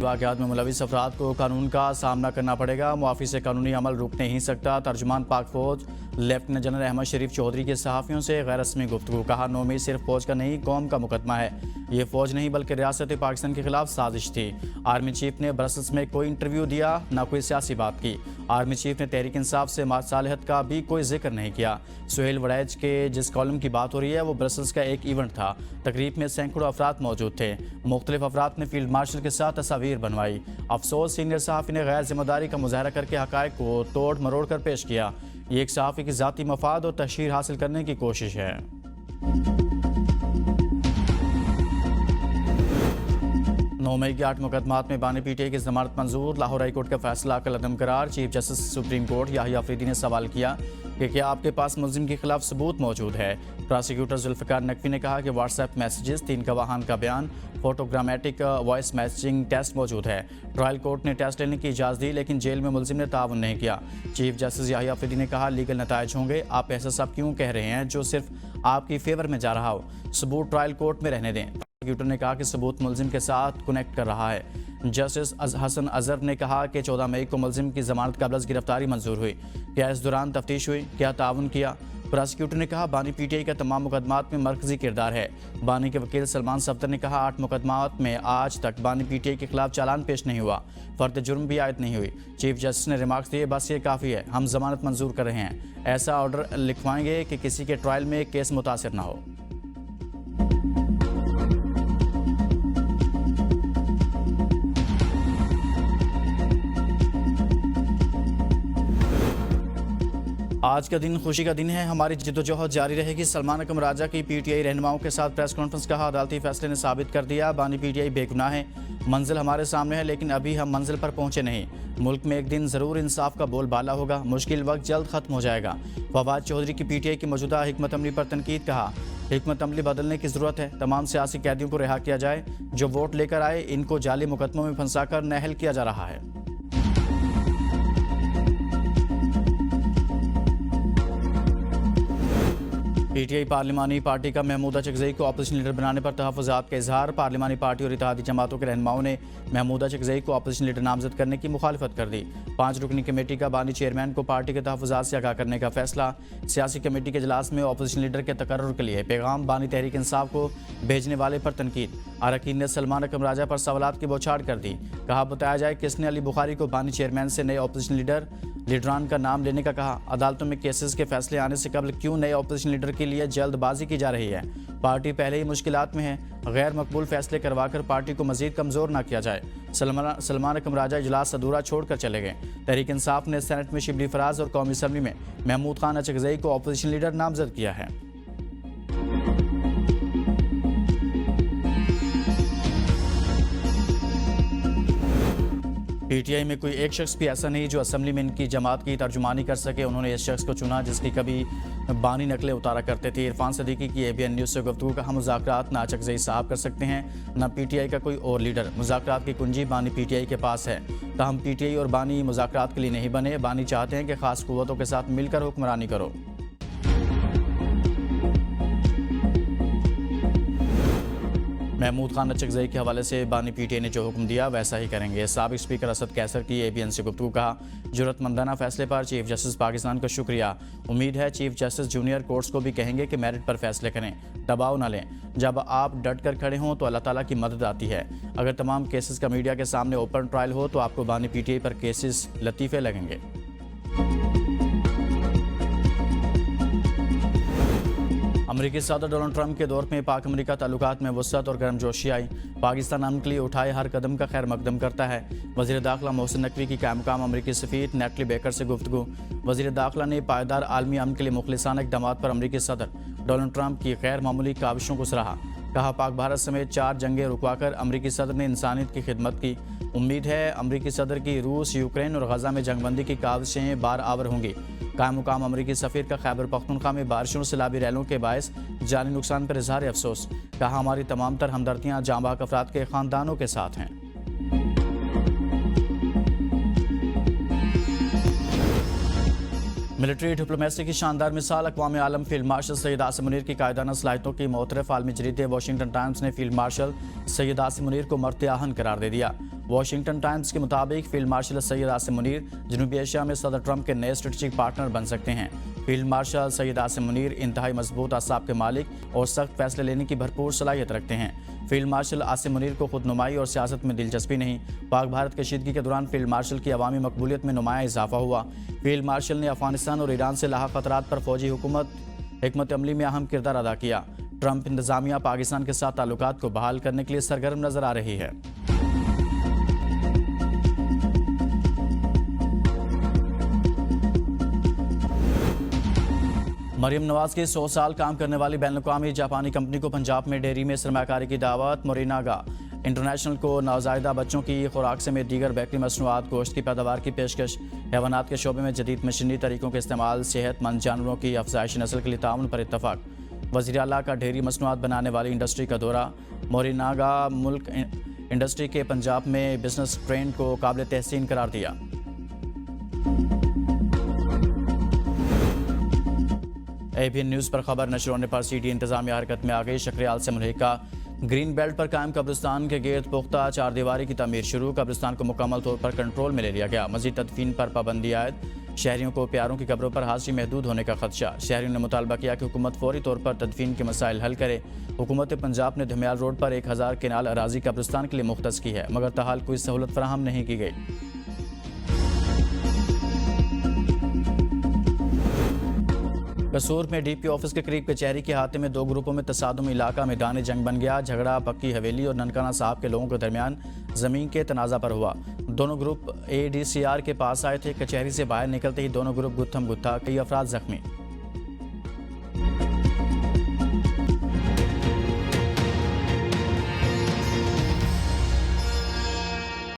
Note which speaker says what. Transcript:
Speaker 1: वाक़यात में मुलविस अफराद को कानून का सामना करना पड़ेगा। मुआफ़ी से कानूनी अमल रुक नहीं सकता। तर्जुमान पाक फ़ौज लेफ्टिनेंट जनरल अहमद शरीफ चौधरी के सहाफ़ियों से गैर रस्मी गुफ्तगू। कहा, नौमी सिर्फ फ़ौज का नहीं, कौम का मुकदमा है। ये फ़ौज नहीं बल्कि रियासत पाकिस्तान के खिलाफ साजिश थी। आर्मी चीफ ने ब्रसल्स में कोई इंटरव्यू दिया, ना कोई सियासी बात की। आर्मी चीफ ने तहरीक इंसाफ से मासालहत का भी कोई जिक्र नहीं किया। सुहेल वड़ैच के जिस कॉलम की बात हो रही है वो ब्रसल्स का एक इवेंट था। तकरीब में सैकड़ों अफराद मौजूद थे। मुख्तलिफ अफराद ने फील्ड मार्शल के साथ तस्वीर बनवाई। अफसोस, सीनियर सहाफ़ी ने गैर जिम्मेदारी का मुजाहरा करके हक़ाइक़ को तोड़ मरोड़ कर पेश किया। ये एक सहाफ़ी की ज़ाती मफाद और तशहीर हासिल करने की कोशिश है। 9 मई के 8 मुकदमात में बानी पीटीआई की जमानत मंजूर। लाहौर हाई कोर्ट का फैसला कलअदम करार। Chief justice supreme court Yahya Afridi ने सवाल किया कि क्या आपके पास मुल्जिम के खिलाफ सबूत मौजूद है। प्रोसिक्यूटर जुल्फ़िकार नकवी ने कहा कि व्हाट्सएप मैसेजेस, 3 गवाहान का बयान, फोटोग्रामेटिक वॉइस मैसेजिंग टेस्ट मौजूद है। ट्रायल कोर्ट ने टेस्ट लेने की इजाज़त दी, लेकिन जेल में मुल्जिम ने ताउन नहीं किया। चीफ जस्टिस याहिया अफरीदी ने कहा, लीगल नताइज होंगे। आप ऐसा सब क्यों कह रहे हैं जो सिर्फ आपकी फेवर में जा रहा हो। सबूत ट्रायल कोर्ट में रहने दें। प्रोसिक्यूटर ने कहा कि सबूत मुल्जिम के साथ कनेक्ट कर रहा है। जस्टिस हसन अजहर ने कहा कि 14 मई को मुल्जिम की जमानत कबल अज़ गिरफ्तारी मंजूर हुई। क्या इस दौरान तफ्तीश हुई? क्या ताउन किया? प्रोसिक्यूटर ने कहा, बानी पीटीआई का तमाम मुकदमात में मरकजी किरदार है। बानी के वकील सलमान सफ्दर ने कहा, 8 मुकदमात में आज तक बानी पीटीआई के खिलाफ चालान पेश नहीं हुआ, फर्द जुर्म भी आयद नहीं हुई। चीफ जस्टिस ने रिमार्क्स दिए, बस ये काफ़ी है, हम जमानत मंजूर कर रहे हैं। ऐसा ऑर्डर लिखवाएंगे कि किसी के ट्रायल में केस मुतासिर ना हो। आज का दिन खुशी का दिन है, हमारी जद्दोजहद जारी रहेगी। सलमान अकरम राजा की पीटीआई रहनुमाओं के साथ प्रेस कॉन्फ्रेंस। कहा, अदालती फैसले ने साबित कर दिया बानी पीटीआई बेगुनाह है। मंजिल हमारे सामने है, लेकिन अभी हम मंजिल पर पहुंचे नहीं। मुल्क में एक दिन ज़रूर इंसाफ का बोलबाला होगा। मुश्किल वक्त जल्द खत्म हो जाएगा। फवाद चौधरी की पीटीआई की मौजूदा हिकमत अमली पर तनकीद। कहा, हिकमत अमली बदलने की ज़रूरत है। तमाम सियासी कैदियों को रिहा किया जाए। जो वोट लेकर आए, इनको जाली मुकदमों में फंसाकर नाअहल किया जा रहा है। पीटीआई पार्लिमानी पार्टी का महमूदा चकजई को अपोजिशन लीडर बनाने पर तहफ़्फ़ुज़ात का इजहार। पार्लिमानी पार्टी और इत्तेहादी जमातों के रहनुमाओं ने महमूदा चकजई को अपोजिशन लीडर नामजद करने की मुखालफत कर दी। 5 रुकनी कमेटी का बानी चेयरमैन को पार्टी के तहफ़्फ़ुज़ात से आगाह करने का फैसला। सियासी कमेटी के इजलास में अपोजिशन लीडर के तकर्रुर के लिए पैगाम बानी तहरीक इंसाफ को भेजने वाले पर तनकीद। अरकान ने सलमान अकरम राजा पर सवालात की बौछार कर दी। कहा, बताया जाए किसने अली बुखारी को बानी चेयरमैन से नए अपोजिशन लीडरान का नाम लेने का कहा। अदालतों में केसेस के फैसले आने से कबल क्यों नए अपोजिशन लीडर के लिए जल्दबाजी की जा रही है। पार्टी पहले ही मुश्किलात में है। गैर मकबूल फैसले करवाकर पार्टी को मजीद कमज़ोर न किया जाए। सलमान अकरम राजा इजलास अधूरा छोड़कर चले गए। तहरीक इंसाफ ने सेनेट में शिबली फराज और कौमी असम्बली में महमूद खान अचकजई को अपोजिशन लीडर नामजद किया है। पीटीआई में कोई एक शख्स भी ऐसा नहीं जो असम्बली में इनकी जमात की तर्जुमानी कर सके। उन्होंने इस शख्स को चुना जिसकी कभी बानी नकलें उतारा करते थे। इरफान सदीकी की एबीएन न्यूज़ से गुफ्तगू। कहा, मुज़ाकरात ना चकजई साहब कर सकते हैं, ना पीटीआई का कोई और लीडर। मुज़ाकरात की कुंजी बानी पीटीआई के पास है। ताहम पीटीआई और बानी मुज़ाकरात के लिए नहीं बने। बानी चाहते हैं कि खास कुव्वतों के साथ मिलकर हुक्मरानी करो। महमूद खान अचकजई के हवाले से बानी पीटीआई ने जो हुक्म दिया वैसा ही करेंगे। साबिक स्पीकर असद कैसर की एबीएन से गुफ्तगू। कहा, जुर्रतमंदाना फैसले पर चीफ जस्टिस पाकिस्तान का शुक्रिया। उम्मीद है चीफ जस्टिस जूनियर कोर्ट्स को भी कहेंगे कि मेरिट पर फैसले करें, दबाव न लें। जब आप डट कर खड़े हों तो अल्लाह ताला की मदद आती है। अगर तमाम केसेस का मीडिया के सामने ओपन ट्रायल हो तो आपको बानी पीटीआई पर केसेस लतीफ़े लगेंगे। अमरीकी सदर डोनाल्ड ट्रंप के दौर में पाक अमरीका ताल्लुकात में वसअत और गर्मजोशी आई। पाकिस्तान अमन के लिए उठाए हर कदम का खैर मकदम करता है। वज़ीर दाखिला मोहसिन नकवी की कायम अमरीकी सफ़ीर नेटली बेकर से गुफ्तगू। वज़ीर दाखिला ने पायदार आलमी अमन के लिए मुखलिसाना इक़दामात पर अमरीकी सदर डोनाल्ड ट्रंप की गैर मामूली काविशों को सराहा। कहा, पाक भारत समेत 4 जंगें रुकवाकर अमरीकी सदर ने इंसानियत की खिदमत की। उम्मीद है अमरीकी सदर की रूस, यूक्रेन और गजा में जंगबंदी की काविशें बार आवर होंगी। कायम मुकाम अमरीकी सफ़ीर का खैबर पख्तूनख्वा में बारिशों और सैलाबी रैलों के बायस जानी नुकसान पर इजहार अफसोस। कहा, हमारी तमाम तर हमदर्दियाँ जांबाक अफराद के ख़ानदानों के साथ हैं। मिलिट्री डिप्लोमेसी की शानदार मिसाल अक़वाम आलम फील्ड मार्शल सैयद आसिम मुनीर की कायदाना सलाहियतों की मोतरफ आलमी जरीदे वाशिंगटन टाइम्स ने फील्ड मार्शल सैयद आसिम मुनीर को मर्द आहन करार दे दिया। वाशिंगटन टाइम्स के मुताबिक फील्ड मार्शल सैयद आसिम मुनीर जनूबी एशिया में सदर ट्रंप के नए स्ट्रेटेजिक पार्टनर बन सकते हैं। फील्ड मार्शल सैयद आसिम मुनीर इंतहाई मजबूत असाब के मालिक और सख्त फैसले लेने की भरपूर सलाहियत रखते हैं। फील्ड मार्शल आसिम मुनीर को खुदनुमाई और सियासत में दिलचस्पी नहीं। पाक भारत कशीदगी के दौरान फील्ड मार्शल की अवामी मकबूलियत में नुमाया इजाफा हुआ। फील्ड मार्शल ने अफगानिस्तान और ईरान से लाहा खतरात पर फौजी हिकमत अमली में अहम किरदार अदा किया। ट्रंप इंतजामिया पाकिस्तान के साथ ताल्लुकात को बहाल करने के लिए सरगर्म नजर आ रही है। मरियम नवाज की 100 साल काम करने वाली बैनुल-अक़वामी जापानी कंपनी को पंजाब में डेयरी में सरमाकारी की दावत। मोरिनागा इंटरनेशनल को नवजायदा बच्चों की खुराक समेत दीगर बेकरी मसनूआत गोश्त की पैदावार की पेशकश। हैवानात के शोबे में जदीद मशीनी तरीकों के इस्तेमाल, सेहतमंद जानवरों की अफजाइश नस्ल के लिए ताउन पर इत्तफाक। वज़ीर आला का डेयरी मसनूआत बनाने वाली इंडस्ट्री का दौरा। मोरिनागा मुल्क इंडस्ट्री के पंजाब में बिजनेस ट्रेंड को काबिल तहसीन करार दिया। ABN न्यूज़ पर खबर नशर होने पर CD इंतजामिया हरकत में आ गई। शक्रियाल से मुल्हिका ग्रीन बेल्ट पर कायम कब्रिस्तान के गिर्द पुख्ता चार दीवारी की तमीर शुरू। कब्रिस्तान को मुकम्मल तौर पर कंट्रोल में ले लिया गया। मजीद तदफीन पर पाबंदी आयद। शहरियों को प्यारों की कब्रों पर हाजिरी महदूद होने का खदशा। शहरियों ने मुतालबा किया कि हुकूमत फौरी तौर पर तदफीन के मसाइल हल करे। हुकूमत पंजाब ने धमियाल रोड पर 1000 केनाल अराजी कब्रिस्तान के लिए मुख्तस की है, मगर ताहाल कोई सहूलत फराहम नहीं की गई। कसूर में DP ऑफिस के करीब कचहरी के हाथे में दो ग्रुपों में तसादुम, इलाका मैदान जंग बन गया। झगड़ा पक्की हवेली और ननकाना साहब के लोगों के दरमियान जमीन के तनाज़ा पर हुआ। दोनों ग्रुप ADCR के पास आए थे। कचहरी से बाहर निकलते ही दोनों ग्रुप गुत्थम गुत्था, कई अफराद जख्मी।